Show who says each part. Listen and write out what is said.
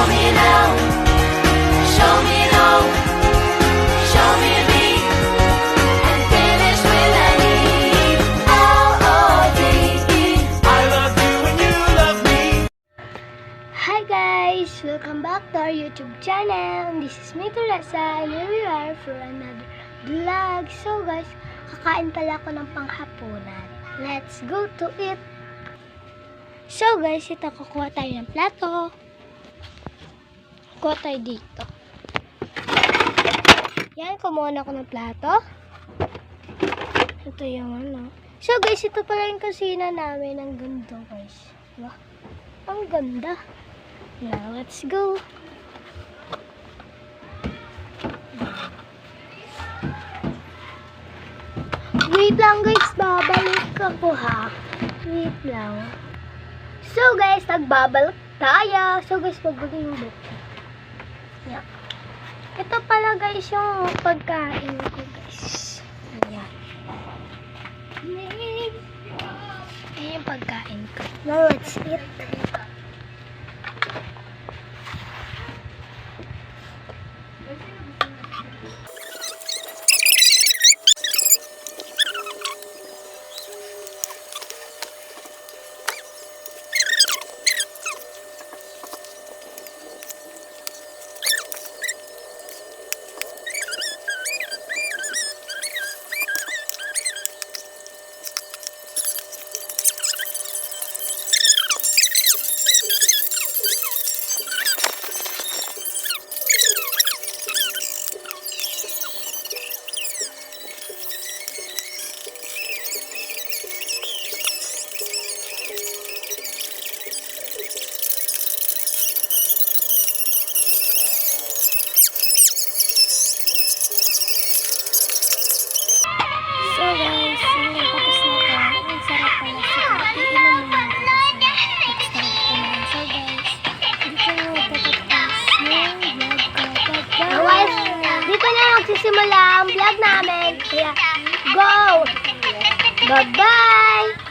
Speaker 1: me an L, show me an O, show me a B, and finish with an E. L-O-V-E.
Speaker 2: I love you and you love me.
Speaker 3: Hi guys! Welcome back to our YouTube channel. This is me, Teresa, and here we are for another vlog. So guys, kakain pala ako ng panghapunan. Let's go to it! So guys, ito kukuha tayo ng plato. Kuha tayo dito. Yan, kumuha na ako ng plato. Ito yung ano. So guys, ito pala yung kusina namin. Ang ganda guys. Diba? Ang ganda. Now, let's go. Wait lang guys, babalik ako ha. Wait lang. So guys, nagbabalik tayo. So guys, magbalik yung book. Yeah. Ito pala guys yung pagkain ko guys. Ayan. Ayan yung pagkain ko. Now, let's eat. So guys, yung tapos na ito. Ang sarap pala. So, iinom mo na ito. Nag-start ko na. So guys, dito na magtatapos yung vlog ko. Bye-bye! Dito na magsisimula ang vlog namin. Kaya, go! Bye-bye!